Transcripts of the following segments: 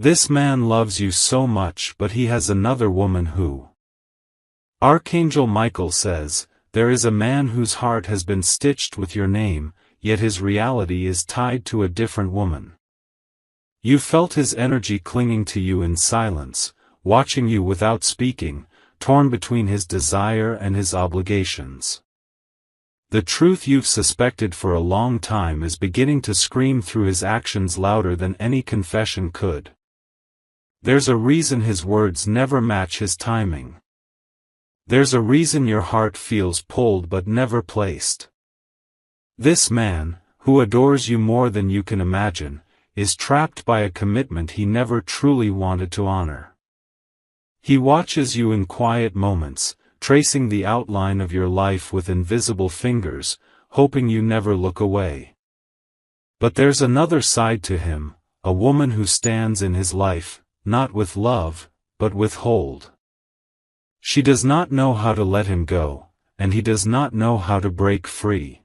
This man loves you so much, but he has another woman who. Archangel Michael says, there is a man whose heart has been stitched with your name, yet his reality is tied to a different woman. You felt his energy clinging to you in silence, watching you without speaking, torn between his desire and his obligations. The truth you've suspected for a long time is beginning to scream through his actions louder than any confession could. There's a reason his words never match his timing. There's a reason your heart feels pulled but never placed. This man, who adores you more than you can imagine, is trapped by a commitment he never truly wanted to honor. He watches you in quiet moments, tracing the outline of your life with invisible fingers, hoping you never look away. But there's another side to him, a woman who stands in his life, not with love, but with hold. She does not know how to let him go, and he does not know how to break free.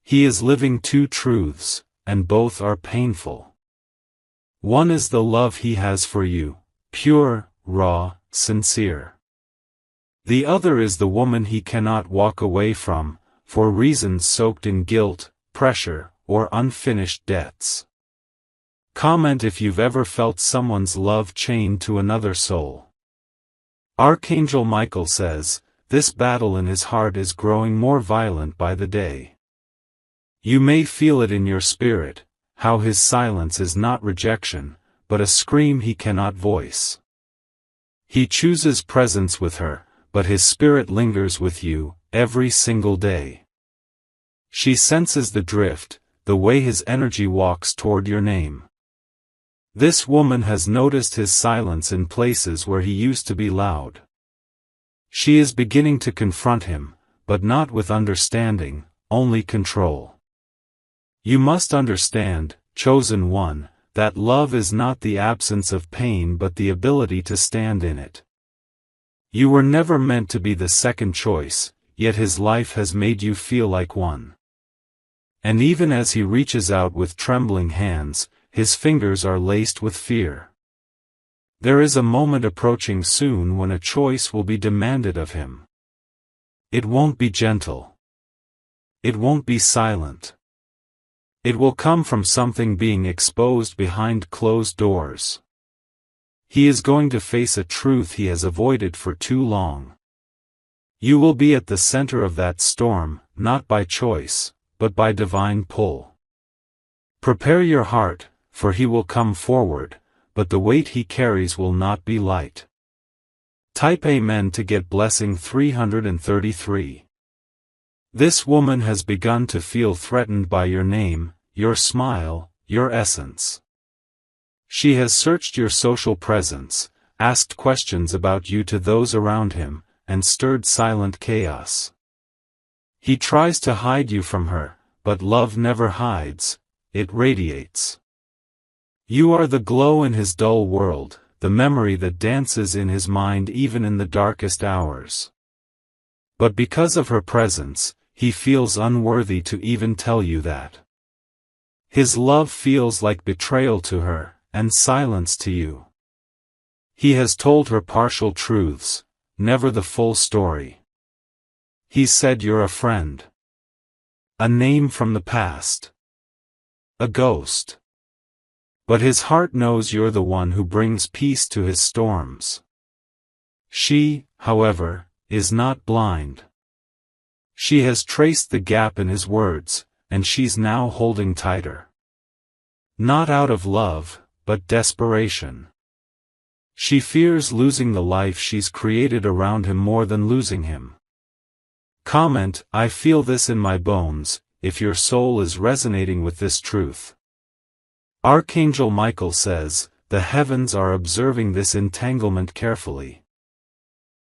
He is living two truths, and both are painful. One is the love he has for you, pure, raw, sincere. The other is the woman he cannot walk away from, for reasons soaked in guilt, pressure, or unfinished debts. Comment if you've ever felt someone's love chained to another soul. Archangel Michael says, this battle in his heart is growing more violent by the day. You may feel it in your spirit, how his silence is not rejection, but a scream he cannot voice. He chooses presence with her, but his spirit lingers with you, every single day. She senses the drift, the way his energy walks toward your name. This woman has noticed his silence in places where he used to be loud. She is beginning to confront him, but not with understanding, only control. You must understand, chosen one, that love is not the absence of pain but the ability to stand in it. You were never meant to be the second choice, yet his life has made you feel like one. And even as he reaches out with trembling hands, his fingers are laced with fear. There is a moment approaching soon when a choice will be demanded of him. It won't be gentle. It won't be silent. It will come from something being exposed behind closed doors. He is going to face a truth he has avoided for too long. You will be at the center of that storm, not by choice, but by divine pull. Prepare your heart, for he will come forward, but the weight he carries will not be light. Type Amen to get blessing 333. This woman has begun to feel threatened by your name, your smile, your essence. She has searched your social presence, asked questions about you to those around him, and stirred silent chaos. He tries to hide you from her, but love never hides, it radiates. You are the glow in his dull world, the memory that dances in his mind even in the darkest hours. But because of her presence, he feels unworthy to even tell you that. His love feels like betrayal to her, and silence to you. He has told her partial truths, never the full story. He said you're a friend. A name from the past. A ghost. But his heart knows you're the one who brings peace to his storms. She, however, is not blind. She has traced the gap in his words, and she's now holding tighter. Not out of love, but desperation. She fears losing the life she's created around him more than losing him. Comment, I feel this in my bones, if your soul is resonating with this truth. Archangel Michael says, the heavens are observing this entanglement carefully.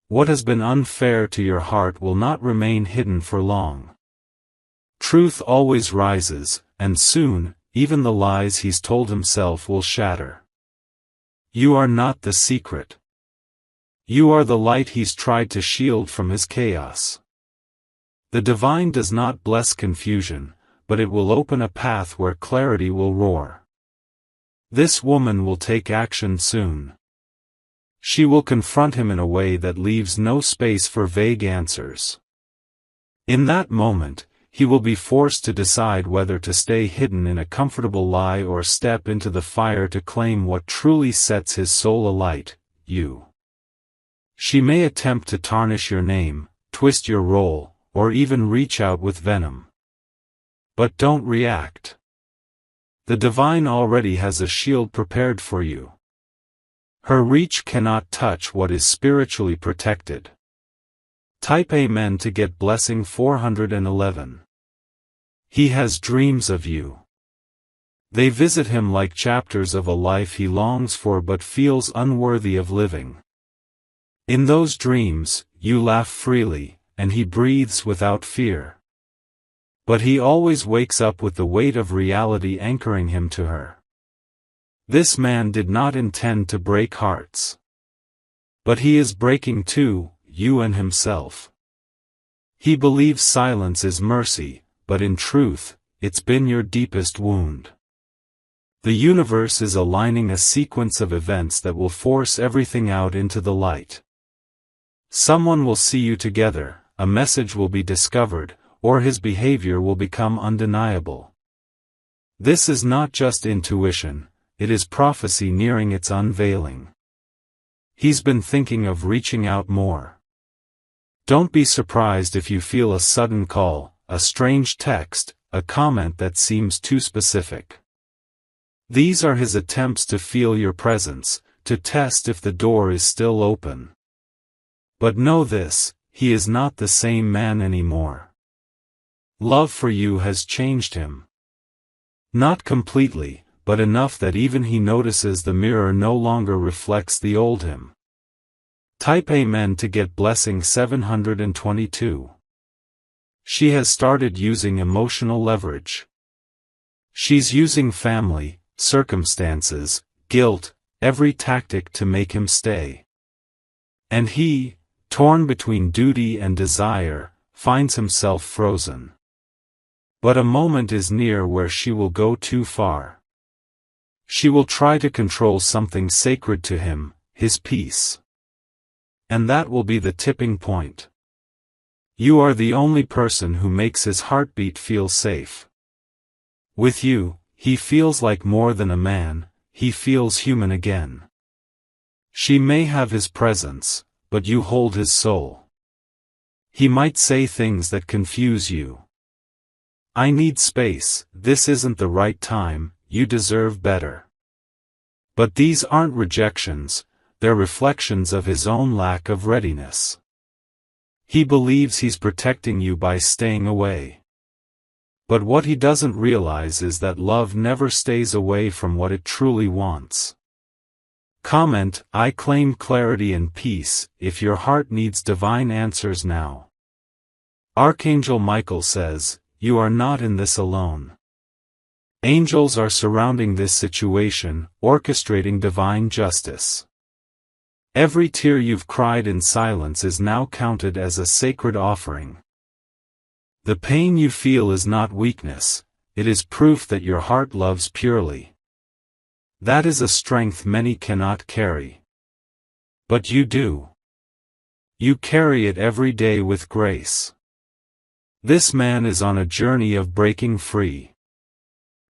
What has been unfair to your heart will not remain hidden for long. Truth always rises, and soon, even the lies he's told himself will shatter. You are not the secret. You are the light he's tried to shield from his chaos. The divine does not bless confusion, but it will open a path where clarity will roar. This woman will take action soon. She will confront him in a way that leaves no space for vague answers. In that moment, he will be forced to decide whether to stay hidden in a comfortable lie or step into the fire to claim what truly sets his soul alight, you. She may attempt to tarnish your name, twist your role, or even reach out with venom. But don't react. The divine already has a shield prepared for you. Her reach cannot touch what is spiritually protected. Type Amen to get blessing 411. He has dreams of you. They visit him like chapters of a life he longs for but feels unworthy of living. In those dreams, you laugh freely, and he breathes without fear. But he always wakes up with the weight of reality anchoring him to her. This man did not intend to break hearts. But he is breaking too, you and himself. He believes silence is mercy, but in truth, it's been your deepest wound. The universe is aligning a sequence of events that will force everything out into the light. Someone will see you together, a message will be discovered, or his behavior will become undeniable. This is not just intuition, it is prophecy nearing its unveiling. He's been thinking of reaching out more. Don't be surprised if you feel a sudden call, a strange text, a comment that seems too specific. These are his attempts to feel your presence, to test if the door is still open. But know this, he is not the same man anymore. Love for you has changed him. Not completely, but enough that even he notices the mirror no longer reflects the old him. Type Amen to get blessing 722. She has started using emotional leverage. She's using family, circumstances, guilt, every tactic to make him stay. And he, torn between duty and desire, finds himself frozen. But a moment is near where she will go too far. She will try to control something sacred to him, his peace. And that will be the tipping point. You are the only person who makes his heartbeat feel safe. With you, he feels like more than a man, he feels human again. She may have his presence, but you hold his soul. He might say things that confuse you. I need space, this isn't the right time, you deserve better. But these aren't rejections, they're reflections of his own lack of readiness. He believes he's protecting you by staying away. But what he doesn't realize is that love never stays away from what it truly wants. Comment, I claim clarity and peace, if your heart needs divine answers now. Archangel Michael says, you are not in this alone. Angels are surrounding this situation, orchestrating divine justice. Every tear you've cried in silence is now counted as a sacred offering. The pain you feel is not weakness, it is proof that your heart loves purely. That is a strength many cannot carry. But you do. You carry it every day with grace. This man is on a journey of breaking free.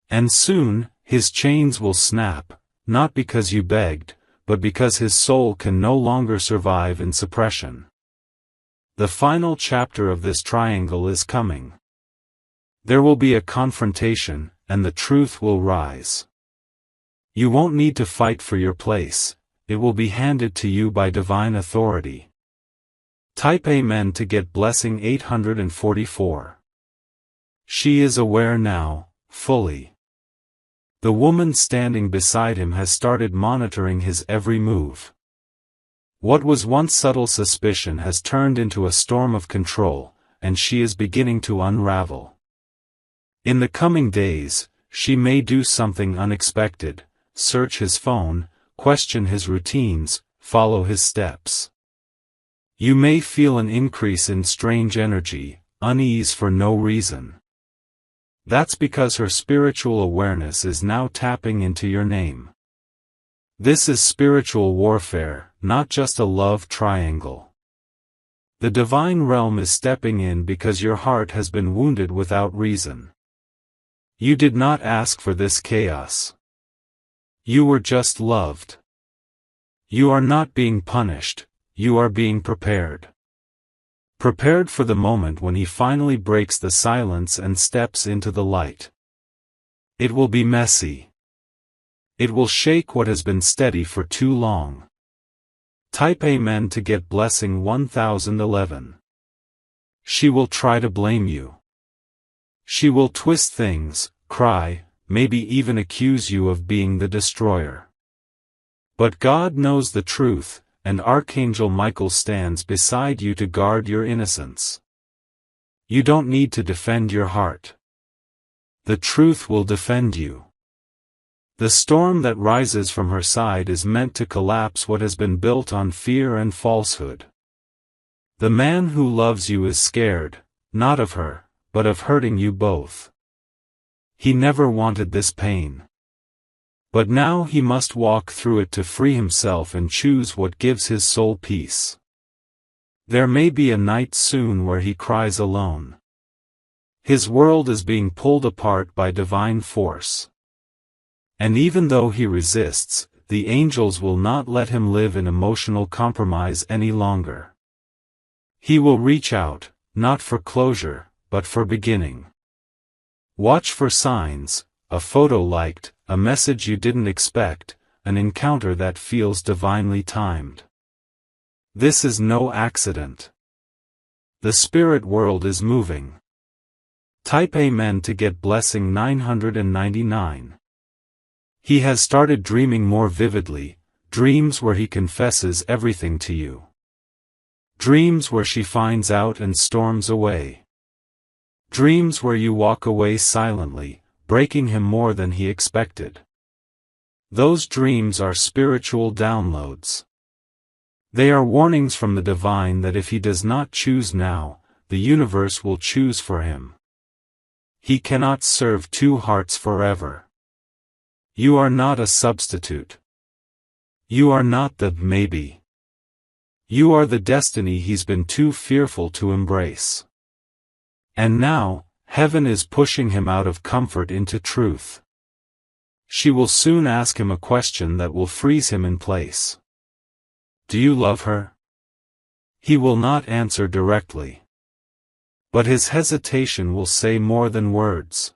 And soon, his chains will snap, not because you begged, but because his soul can no longer survive in suppression. The final chapter of this triangle is coming. There will be a confrontation, and the truth will rise. You won't need to fight for your place, it will be handed to you by divine authority. Type Amen to get blessing 844. She is aware now, fully. The woman standing beside him has started monitoring his every move. What was once subtle suspicion has turned into a storm of control, and she is beginning to unravel. In the coming days, she may do something unexpected, search his phone, question his routines, follow his steps. You may feel an increase in strange energy, unease for no reason. That's because her spiritual awareness is now tapping into your name. This is spiritual warfare, not just a love triangle. The divine realm is stepping in because your heart has been wounded without reason. You did not ask for this chaos. You were just loved. You are not being punished, you are being prepared. Prepared for the moment when he finally breaks the silence and steps into the light. It will be messy. It will shake what has been steady for too long. Type Amen to get blessing 1011. She will try to blame you. She will twist things, cry, maybe even accuse you of being the destroyer. But God knows the truth, and Archangel Michael stands beside you to guard your innocence. You don't need to defend your heart. The truth will defend you. The storm that rises from her side is meant to collapse what has been built on fear and falsehood. The man who loves you is scared, not of her, but of hurting you both. He never wanted this pain. But now he must walk through it to free himself and choose what gives his soul peace. There may be a night soon where he cries alone. His world is being pulled apart by divine force. And even though he resists, the angels will not let him live in emotional compromise any longer. He will reach out, not for closure, but for beginning. Watch for signs, a photo liked, a message you didn't expect, an encounter that feels divinely timed. This is no accident. The spirit world is moving. Type Amen to get blessing 999. He has started dreaming more vividly, dreams where he confesses everything to you. Dreams where she finds out and storms away. Dreams where you walk away silently, breaking him more than he expected. Those dreams are spiritual downloads. They are warnings from the divine that if he does not choose now, the universe will choose for him. He cannot serve two hearts forever. You are not a substitute. You are not the maybe. You are the destiny he's been too fearful to embrace. And now, heaven is pushing him out of comfort into truth. She will soon ask him a question that will freeze him in place. Do you love her? He will not answer directly. But his hesitation will say more than words.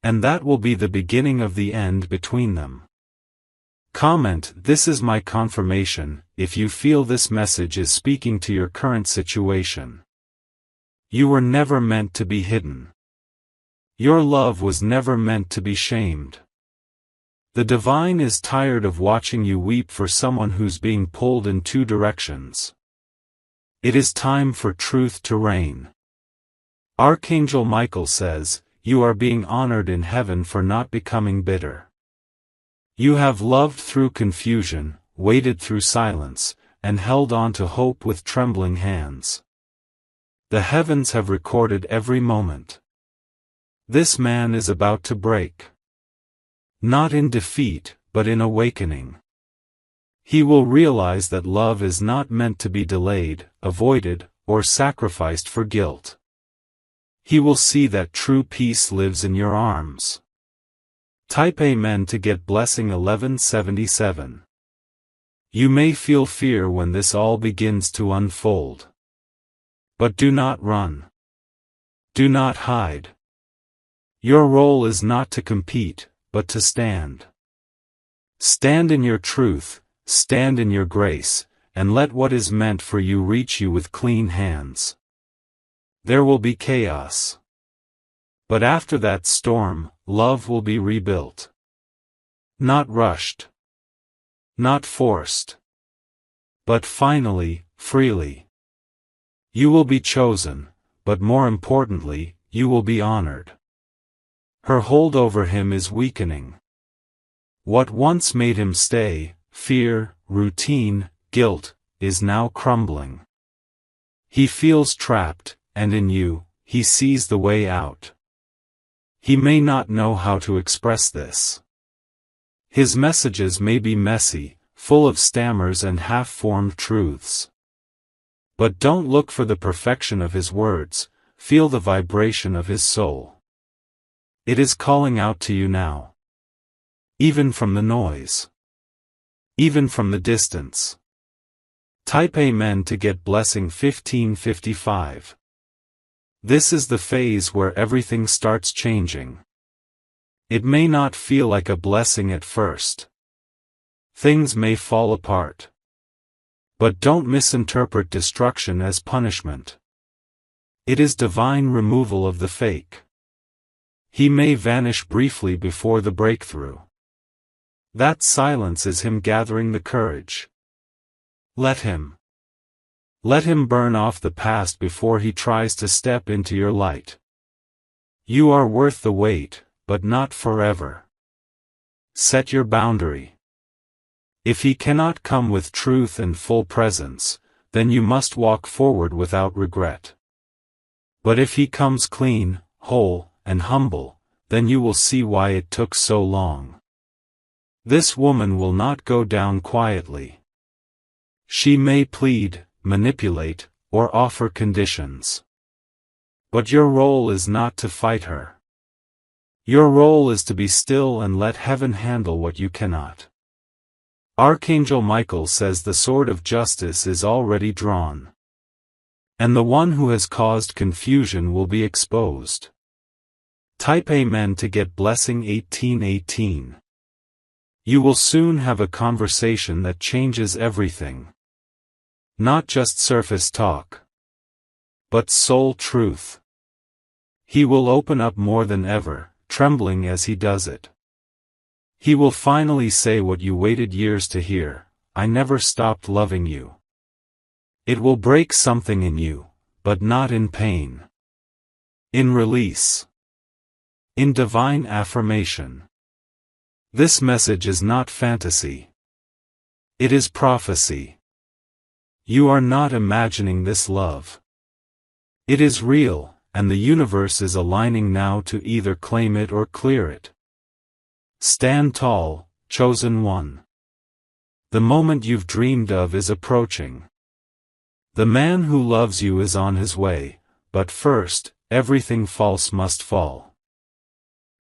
And that will be the beginning of the end between them. Comment, "This is my confirmation," if you feel this message is speaking to your current situation. You were never meant to be hidden. Your love was never meant to be shamed. The divine is tired of watching you weep for someone who's being pulled in two directions. It is time for truth to reign. Archangel Michael says, you are being honored in heaven for not becoming bitter. You have loved through confusion, waited through silence, and held on to hope with trembling hands. The heavens have recorded every moment. This man is about to break. Not in defeat, but in awakening. He will realize that love is not meant to be delayed, avoided, or sacrificed for guilt. He will see that true peace lives in your arms. Type Amen to get blessing 1177. You may feel fear when this all begins to unfold. But do not run. Do not hide. Your role is not to compete, but to stand. Stand in your truth, stand in your grace, and let what is meant for you reach you with clean hands. There will be chaos. But after that storm, love will be rebuilt. Not rushed. Not forced. But finally, freely. You will be chosen, but more importantly, you will be honored. Her hold over him is weakening. What once made him stay, fear, routine, guilt, is now crumbling. He feels trapped, and in you, he sees the way out. He may not know how to express this. His messages may be messy, full of stammers and half-formed truths. But don't look for the perfection of his words, feel the vibration of his soul. It is calling out to you now. Even from the noise. Even from the distance. Type Amen to get blessing 1555. This is the phase where everything starts changing. It may not feel like a blessing at first. Things may fall apart. But don't misinterpret destruction as punishment. It is divine removal of the fake. He may vanish briefly before the breakthrough. That silence is him gathering the courage. Let him. Let him burn off the past before he tries to step into your light. You are worth the wait, but not forever. Set your boundary. If he cannot come with truth and full presence, then you must walk forward without regret. But if he comes clean, whole, and humble, then you will see why it took so long. This woman will not go down quietly. She may plead, manipulate, or offer conditions. But your role is not to fight her. Your role is to be still and let heaven handle what you cannot. Archangel Michael says the sword of justice is already drawn. And the one who has caused confusion will be exposed. Type Amen to get blessing 1818. You will soon have a conversation that changes everything. Not just surface talk, but soul truth. He will open up more than ever, trembling as he does it. He will finally say what you waited years to hear: I never stopped loving you. It will break something in you, but not in pain. In release. In divine affirmation. This message is not fantasy. It is prophecy. You are not imagining this love. It is real, and the universe is aligning now to either claim it or clear it. Stand tall, chosen one. The moment you've dreamed of is approaching. The man who loves you is on his way, but first, everything false must fall.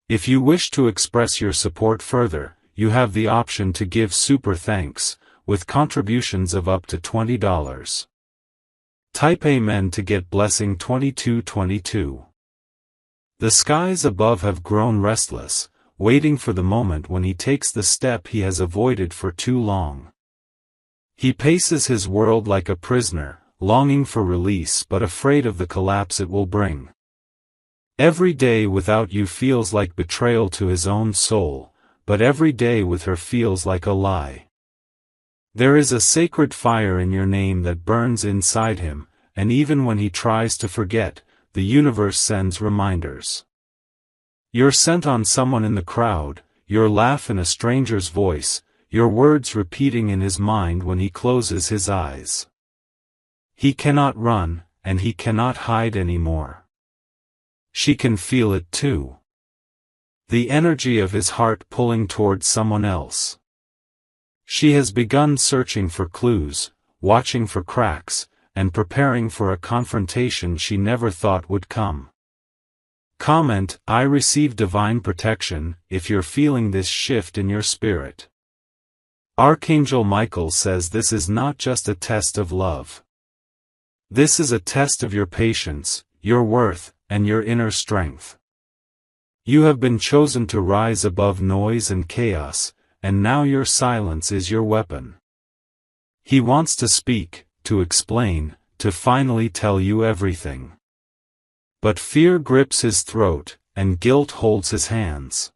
If you wish to express your support further, you have the option to give super thanks, with contributions of up to $20. Type Amen to get blessing 2222. The skies above have grown restless, waiting for the moment when he takes the step he has avoided for too long. He paces his world like a prisoner, longing for release but afraid of the collapse it will bring. Every day without you feels like betrayal to his own soul, but every day with her feels like a lie. There is a sacred fire in your name that burns inside him, and even when he tries to forget, the universe sends reminders. You're sent on someone in the crowd, your laugh in a stranger's voice, your words repeating in his mind when he closes his eyes. He cannot run, and he cannot hide anymore. She can feel it too. The energy of his heart pulling towards someone else. She has begun searching for clues, watching for cracks, and preparing for a confrontation she never thought would come. Comment: I receive divine protection, if you're feeling this shift in your spirit. Archangel Michael says this is not just a test of love. This is a test of your patience, your worth, and your inner strength. You have been chosen to rise above noise and chaos, and now your silence is your weapon. He wants to speak, to explain, to finally tell you everything. But fear grips his throat, and guilt holds his hands.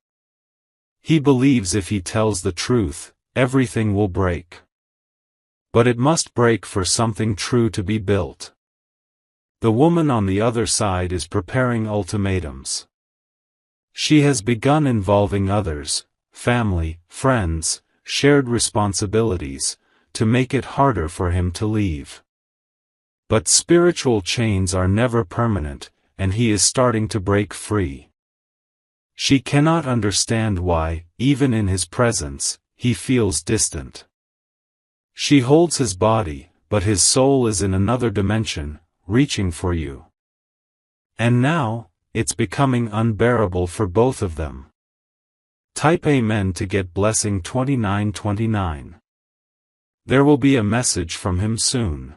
He believes if he tells the truth, everything will break. But it must break for something true to be built. The woman on the other side is preparing ultimatums. She has begun involving others, family, friends, shared responsibilities, to make it harder for him to leave. But spiritual chains are never permanent, and he is starting to break free. She cannot understand why, even in his presence, he feels distant. She holds his body, but his soul is in another dimension, reaching for you. And now, it's becoming unbearable for both of them. Type Amen to get blessing 2929. There will be a message from him soon.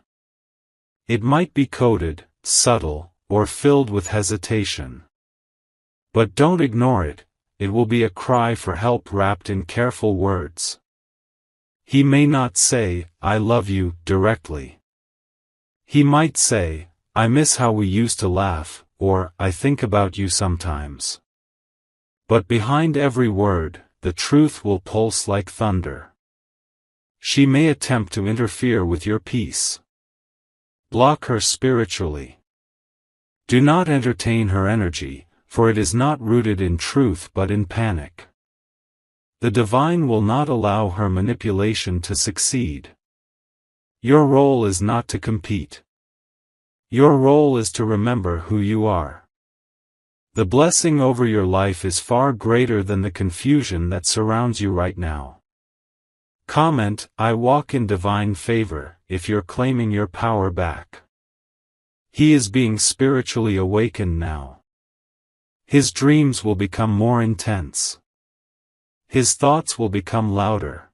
It might be coded, subtle, or filled with hesitation. But don't ignore it, it will be a cry for help wrapped in careful words. He may not say, "I love you," directly. He might say, "I miss how we used to laugh," or "I think about you sometimes." But behind every word, the truth will pulse like thunder. She may attempt to interfere with your peace. Block her spiritually. Do not entertain her energy, for it is not rooted in truth but in panic. The divine will not allow her manipulation to succeed. Your role is not to compete. Your role is to remember who you are. The blessing over your life is far greater than the confusion that surrounds you right now. Comment, "I walk in divine favor," if you're claiming your power back. He is being spiritually awakened now. His dreams will become more intense. His thoughts will become louder.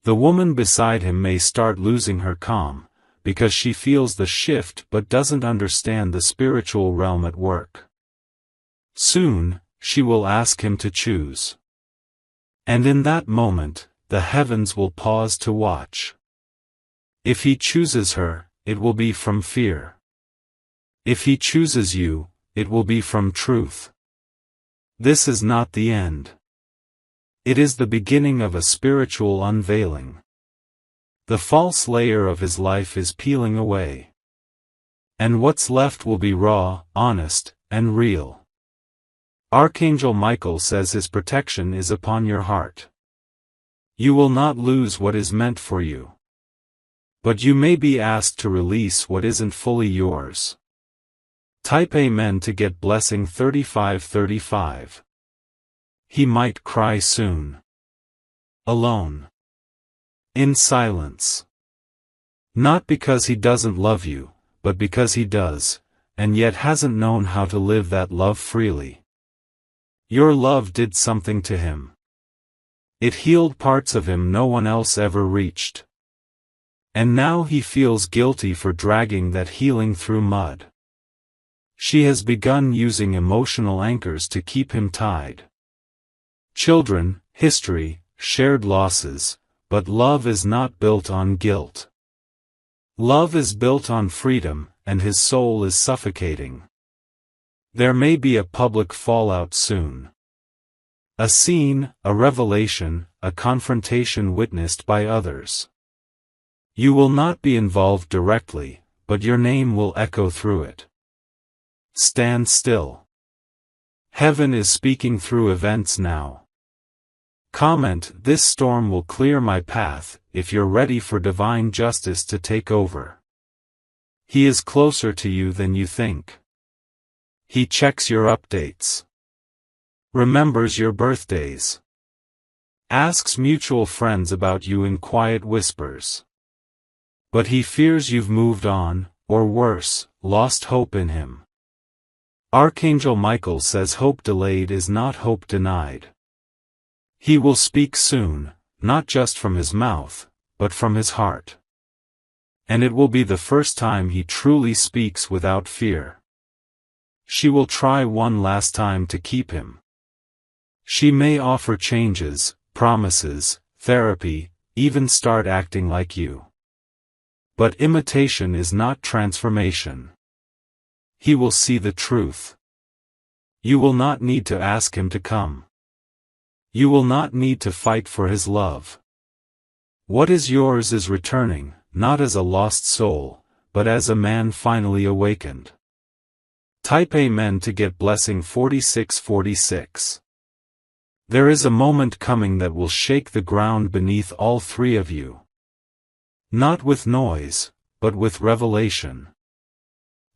The woman beside him may start losing her calm, because she feels the shift but doesn't understand the spiritual realm at work. Soon, she will ask him to choose. And in that moment, the heavens will pause to watch. If he chooses her, it will be from fear. If he chooses you, it will be from truth. This is not the end. It is the beginning of a spiritual unveiling. The false layer of his life is peeling away. And what's left will be raw, honest, and real. Archangel Michael says his protection is upon your heart. You will not lose what is meant for you. But you may be asked to release what isn't fully yours. Type Amen to get blessing 3535. He might cry soon. Alone. In silence. Not because he doesn't love you, but because he does, and yet hasn't known how to live that love freely. Your love did something to him. It healed parts of him no one else ever reached. And now he feels guilty for dragging that healing through mud. She has begun using emotional anchors to keep him tied. Children, history, shared losses, but love is not built on guilt. Love is built on freedom, and his soul is suffocating. There may be a public fallout soon. A scene, a revelation, a confrontation witnessed by others. You will not be involved directly, but your name will echo through it. Stand still. Heaven is speaking through events now. Comment, "This storm will clear my path," if you're ready for divine justice to take over. He is closer to you than you think. He checks your updates. Remembers your birthdays. Asks mutual friends about you in quiet whispers. But he fears you've moved on, or worse, lost hope in him. Archangel Michael says hope delayed is not hope denied. He will speak soon, not just from his mouth, but from his heart. And it will be the first time he truly speaks without fear. She will try one last time to keep him. She may offer changes, promises, therapy, even start acting like you. But imitation is not transformation. He will see the truth. You will not need to ask him to come. You will not need to fight for his love. What is yours is returning, not as a lost soul, but as a man finally awakened. Type Amen to get blessing 4646. There is a moment coming that will shake the ground beneath all three of you. Not with noise, but with revelation.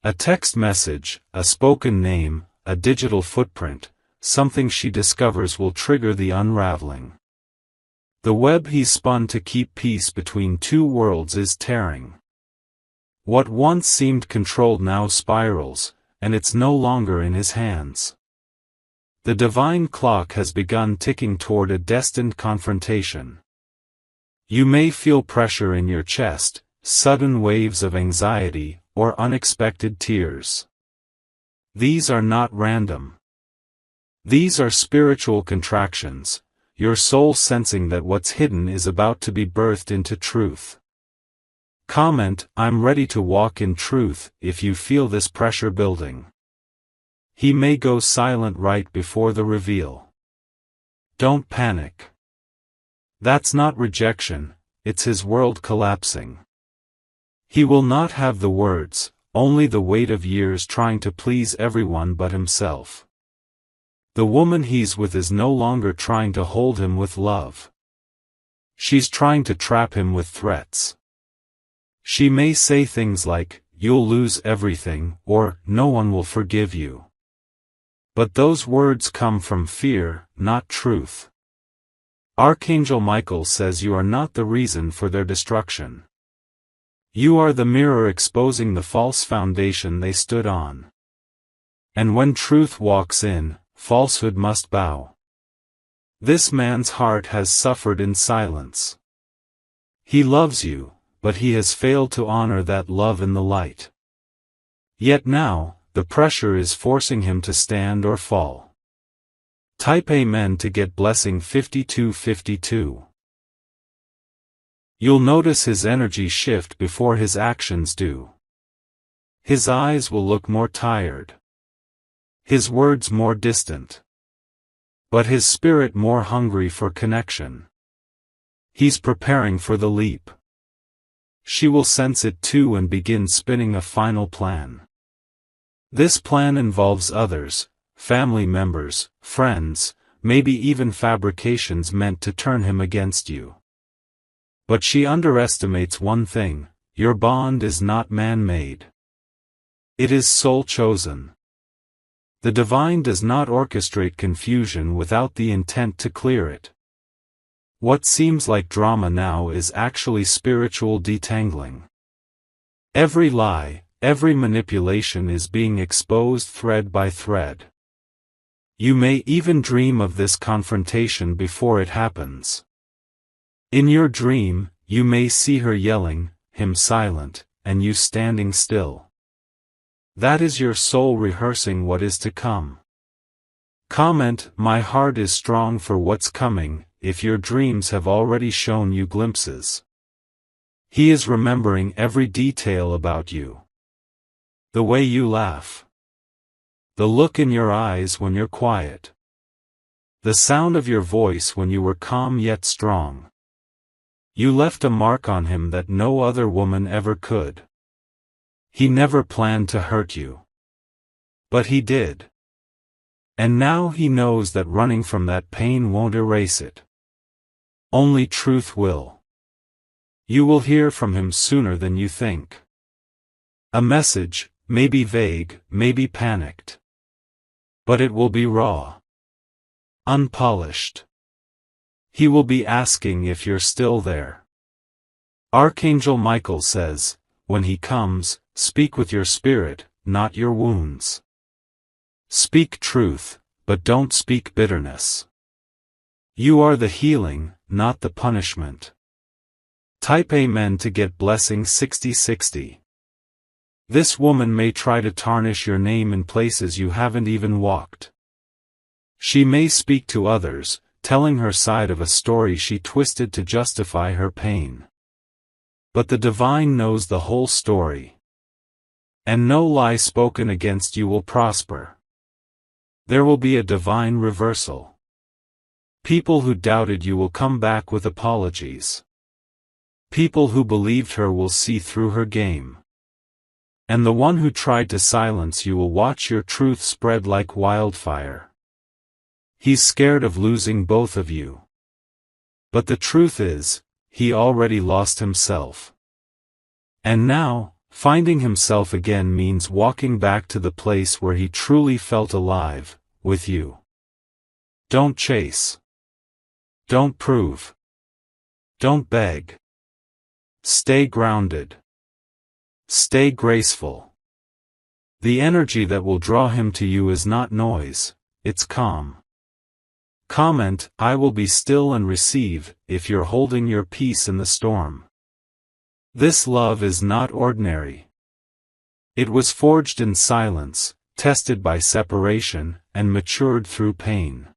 A text message, a spoken name, a digital footprint, something she discovers will trigger the unraveling. The web he's spun to keep peace between two worlds is tearing. What once seemed controlled now spirals, and it's no longer in his hands. The divine clock has begun ticking toward a destined confrontation. You may feel pressure in your chest, sudden waves of anxiety, or unexpected tears. These are not random. These are spiritual contractions, your soul sensing that what's hidden is about to be birthed into truth. Comment, "I'm ready to walk in truth," if you feel this pressure building. He may go silent right before the reveal. Don't panic. That's not rejection, it's his world collapsing. He will not have the words, only the weight of years trying to please everyone but himself. The woman he's with is no longer trying to hold him with love. She's trying to trap him with threats. She may say things like, "You'll lose everything," or "No one will forgive you." But those words come from fear, not truth. Archangel Michael says you are not the reason for their destruction. You are the mirror exposing the false foundation they stood on. And when truth walks in, falsehood must bow. This man's heart has suffered in silence. He loves you, but he has failed to honor that love in the light. Yet now, the pressure is forcing him to stand or fall. Type Amen to get blessing 5252. You'll notice his energy shift before his actions do. His eyes will look more tired. His words more distant. But his spirit more hungry for connection. He's preparing for the leap. She will sense it too and begin spinning a final plan. This plan involves others, family members, friends, maybe even fabrications meant to turn him against you. But she underestimates one thing: your bond is not man-made. It is soul-chosen. The divine does not orchestrate confusion without the intent to clear it. What seems like drama now is actually spiritual detangling. Every lie, every manipulation is being exposed thread by thread. You may even dream of this confrontation before it happens. In your dream, you may see her yelling, him silent, and you standing still. That is your soul rehearsing what is to come. Comment, "My heart is strong for what's coming," if your dreams have already shown you glimpses. He is remembering every detail about you. The way you laugh. The look in your eyes when you're quiet. The sound of your voice when you were calm yet strong. You left a mark on him that no other woman ever could. He never planned to hurt you. But he did. And now he knows that running from that pain won't erase it. Only truth will. You will hear from him sooner than you think. A message, maybe vague, maybe panicked. But it will be raw. Unpolished. He will be asking if you're still there. Archangel Michael says, when he comes, speak with your spirit, not your wounds. Speak truth, but don't speak bitterness. You are the healing, not the punishment. Type Amen to get blessing 6060. This woman may try to tarnish your name in places you haven't even walked. She may speak to others, telling her side of a story she twisted to justify her pain. But the divine knows the whole story. And no lie spoken against you will prosper. There will be a divine reversal. People who doubted you will come back with apologies. People who believed her will see through her game. And the one who tried to silence you will watch your truth spread like wildfire. He's scared of losing both of you. But the truth is, he already lost himself. And now, finding himself again means walking back to the place where he truly felt alive, with you. Don't chase. Don't prove. Don't beg. Stay grounded. Stay graceful. The energy that will draw him to you is not noise, it's calm. Comment, "I will be still and receive," if you're holding your peace in the storm. This love is not ordinary. It was forged in silence, tested by separation, and matured through pain.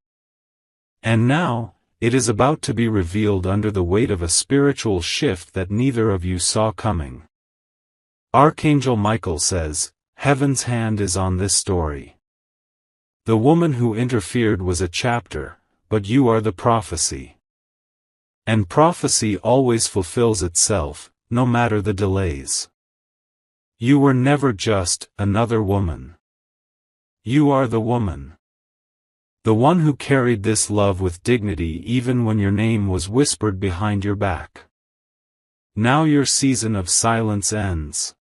And now, it is about to be revealed under the weight of a spiritual shift that neither of you saw coming. Archangel Michael says, "Heaven's hand is on this story. The woman who interfered was a chapter, but you are the prophecy. And prophecy always fulfills itself, no matter the delays. You were never just another woman. You are the woman. The one who carried this love with dignity even when your name was whispered behind your back. Now your season of silence ends.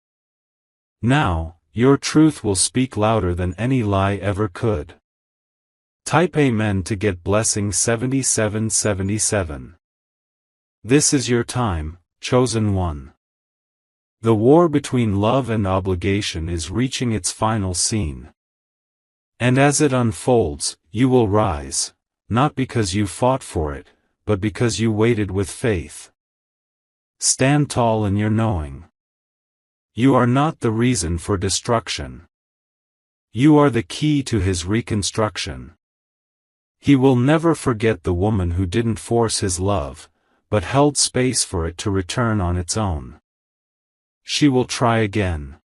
Now, your truth will speak louder than any lie ever could." Type Amen to get blessing 7777. This is your time, chosen one. The war between love and obligation is reaching its final scene. And as it unfolds, you will rise, not because you fought for it, but because you waited with faith. Stand tall in your knowing. You are not the reason for destruction. You are the key to his reconstruction. He will never forget the woman who didn't force his love, but held space for it to return on its own. She will try again.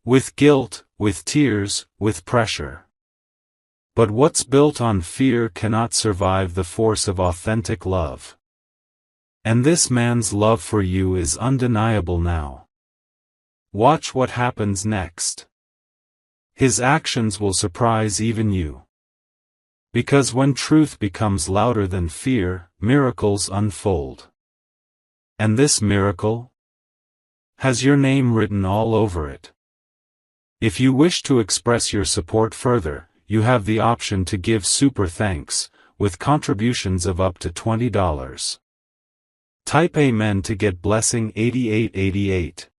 With guilt, with tears, with pressure. But what's built on fear cannot survive the force of authentic love. And this man's love for you is undeniable now. Watch what happens next. His actions will surprise even you. Because when truth becomes louder than fear, miracles unfold. And this miracle has your name written all over it. If you wish to express your support further, you have the option to give super thanks, with contributions of up to $20. Type Amen to get blessing 8888.